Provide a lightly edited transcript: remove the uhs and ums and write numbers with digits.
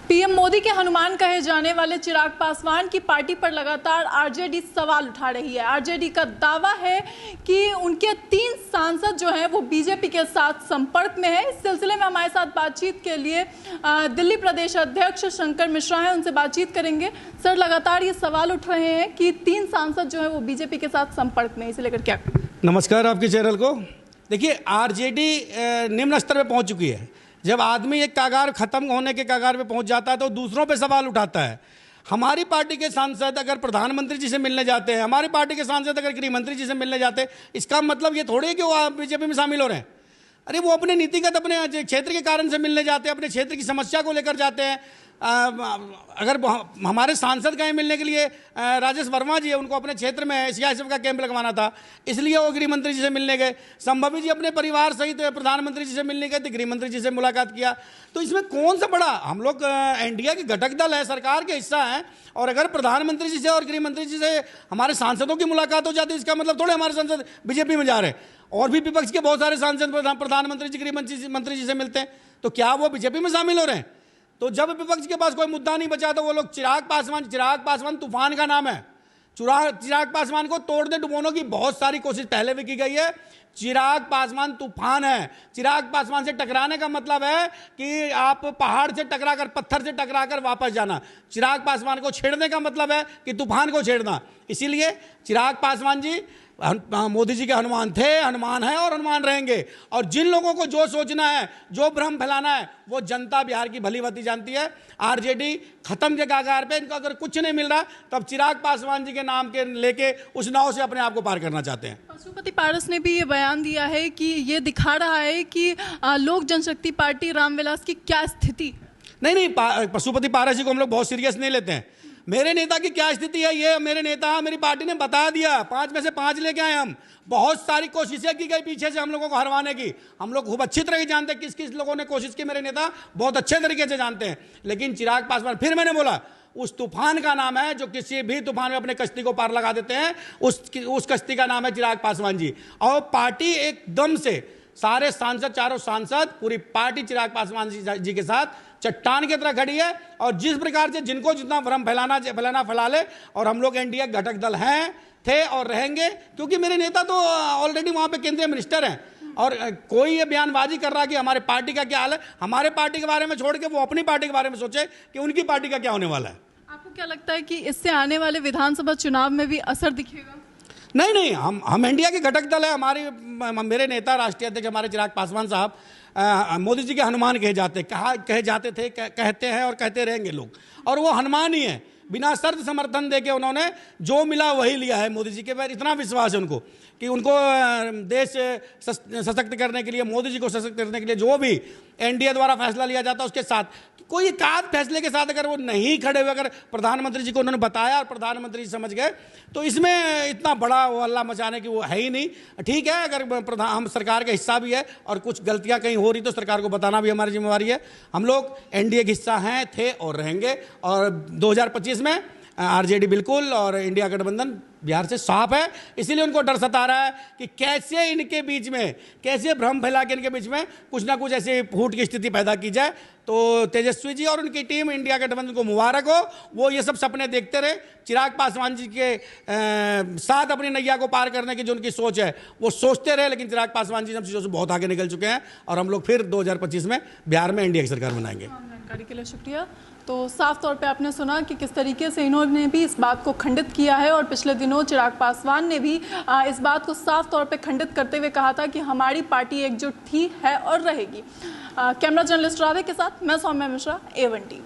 PM Modi के हनुमान कहे जाने वाले चिराग पासवान की पार्टी पर लगातार आरजेडी सवाल उठा रही है। आरजेडी का दावा है कि उनके 3 सांसद जो हैं वो बीजेपी के साथ संपर्क में है। इस सिलसिले में हमारे साथ बातचीत के लिए दिल्ली प्रदेश अध्यक्ष शंकर मिश्रा हैं, उनसे बातचीत करेंगे। सर, लगातार ये सवाल उठ रहे हैं कि 3 सांसद जो है वो बीजेपी के साथ संपर्क में, इसे लेकर क्या? नमस्कार आपके चैनल को। देखिए, आरजेडी निम्न स्तर पे पहुंच चुकी है। जब आदमी एक कगार खत्म होने के कगार पे पहुंच जाता है तो दूसरों पे सवाल उठाता है। हमारी पार्टी के सांसद अगर प्रधानमंत्री जी से मिलने जाते हैं, हमारी पार्टी के सांसद अगर गृह मंत्री जी से मिलने जाते हैं, इसका मतलब ये थोड़ी है कि वो बीजेपी में शामिल हो रहे हैं। अरे वो अपने नीतिगत अपने क्षेत्र के कारण से मिलने जाते हैं, अपने क्षेत्र की समस्या को लेकर जाते हैं। अगर हमारे सांसद गए मिलने के लिए, राजेश वर्मा जी है, उनको अपने क्षेत्र में सीआईएसएफ का कैंप लगवाना था, इसलिए वो गृह मंत्री जी से मिलने गए। संभवी जी अपने परिवार सहित प्रधानमंत्री जी से मिलने गए थे, गृह मंत्री जी से मुलाकात किया। तो इसमें कौन सा बड़ा, हम लोग एनडीए के घटक दल है, सरकार के हिस्सा है, और अगर प्रधानमंत्री जी से और गृह मंत्री जी से हमारे सांसदों की मुलाकात हो जाती है, इसका मतलब थोड़े हमारे सांसद बीजेपी में जा रहे हैं। और भी विपक्ष के बहुत सारे सांसद प्रधानमंत्री जी, गृह मंत्री जी से मिलते हैं, तो क्या वो बीजेपी में शामिल हो रहे हैं? तो जब विपक्ष के पास कोई मुद्दा नहीं बचा तो वो लोग चिराग पासवान तूफान का नाम है। चिराग पासवान को तोड़ने डुबोने की बहुत सारी कोशिश पहले भी की गई है। चिराग पासवान तूफान है। चिराग पासवान से टकराने का मतलब है कि आप पहाड़ से टकराकर, पत्थर से टकराकर वापस जाना। चिराग पासवान को छेड़ने का मतलब है कि तूफान को छेड़ना। इसीलिए चिराग पासवान जी मोदी जी के हनुमान थे, हनुमान है और हनुमान रहेंगे। और जिन लोगों को जो सोचना है, जो भ्रम फैलाना है, वो जनता बिहार की भली भांति जानती है। आरजेडी खत्म के कगार पे, इनको अगर कुछ नहीं मिल रहा तब चिराग पासवान जी के नाम के लेके उस नाव से अपने आप को पार करना चाहते हैं। पशुपति पारस ने भी ये बयान दिया है कि ये दिखा रहा है कि लोक जनशक्ति पार्टी रामविलास की क्या स्थिति। नहीं, पशुपति पारस जी को हम लोग बहुत सीरियस नहीं लेते हैं। मेरे नेता की क्या स्थिति है ये मेरे नेता, मेरी पार्टी ने बता दिया। 5 में से 5 लेके आए हम। बहुत सारी कोशिशें की गई पीछे से हम लोगों को हरवाने की। हम लोग खूब अच्छी तरह जानते हैं किस किस लोगों ने कोशिश की, मेरे नेता बहुत अच्छे तरीके से जानते हैं। लेकिन चिराग पासवान, फिर मैंने बोला, उस तूफान का नाम है जो किसी भी तूफान में अपने कश्ती को पार लगा देते हैं, उस कश्ती का नाम है चिराग पासवान जी। और पार्टी एकदम से सारे सांसद, चारों सांसद, पूरी पार्टी चिराग पासवान जी के साथ चट्टान की तरह खड़ी है। और जिस प्रकार से जिनको जितना भ्रम फैलाना फैला ले। और हम लोग एनडीए घटक दल हैं, थे और रहेंगे, क्योंकि मेरे नेता तो ऑलरेडी वहां पे केंद्रीय मिनिस्टर हैं। और कोई ये बयानबाजी कर रहा कि हमारे पार्टी का क्या हाल है, हमारे पार्टी के बारे में छोड़ के वो अपनी पार्टी के बारे में सोचे कि उनकी पार्टी का क्या होने वाला है। आपको क्या लगता है कि इससे आने वाले विधानसभा चुनाव में भी असर दिखेगा? नहीं, हम इंडिया के घटक दल है। मेरे नेता, राष्ट्रीय अध्यक्ष हमारे चिराग पासवान साहब मोदी जी के हनुमान कहे जाते थे, कहते हैं और कहते रहेंगे लोग। और वो हनुमान ही है। बिना शर्त समर्थन देके उन्होंने जो मिला वही लिया है। मोदी जी के बाद इतना विश्वास है उनको कि उनको देश सशक्त करने के लिए, मोदी जी को सशक्त करने के लिए जो भी एनडीए द्वारा फैसला लिया जाता है उसके साथ, कोई एक आध फैसले के साथ अगर वो नहीं खड़े हुए, अगर प्रधानमंत्री जी को उन्होंने बताया और प्रधानमंत्री जी समझ गए, तो इसमें इतना बड़ा वो हल्ला मचाने की वो है ही नहीं। ठीक है, अगर हम सरकार का हिस्सा भी है और कुछ गलतियां कहीं हो रही तो सरकार को बताना भी हमारी जिम्मेवारी है। हम लोग एनडीए का हिस्सा हैं, थे और रहेंगे। और 2025 में आरजेडी बिल्कुल और इंडिया गठबंधन बिहार से साफ है। इसीलिए उनको डर सता रहा है कि कैसे इनके बीच में, कैसे भ्रम फैला के इनके बीच में कुछ ना कुछ ऐसी फूट की स्थिति पैदा की जाए। तो तेजस्वी जी और उनकी टीम, इंडिया गठबंधन को मुबारक हो। वो ये सब सपने देखते रहे। चिराग पासवान जी के साथ अपनी नैया को पार करने की जो उनकी सोच है वो सोचते रहे। लेकिन चिराग पासवान जी सब चीज़ों से बहुत आगे निकल चुके हैं और हम लोग फिर 2025 में बिहार में एनडीए की सरकार बनाएंगे। जानकारी के लिए शुक्रिया। तो साफ तौर पे आपने सुना कि किस तरीके से इन्होंने भी इस बात को खंडित किया है। और पिछले दिनों चिराग पासवान ने भी इस बात को साफ तौर पे खंडित करते हुए कहा था कि हमारी पार्टी एकजुट थी, है और रहेगी। कैमरा जर्नलिस्ट राधे के साथ मैं सौम्या मिश्रा, A1 टीवी।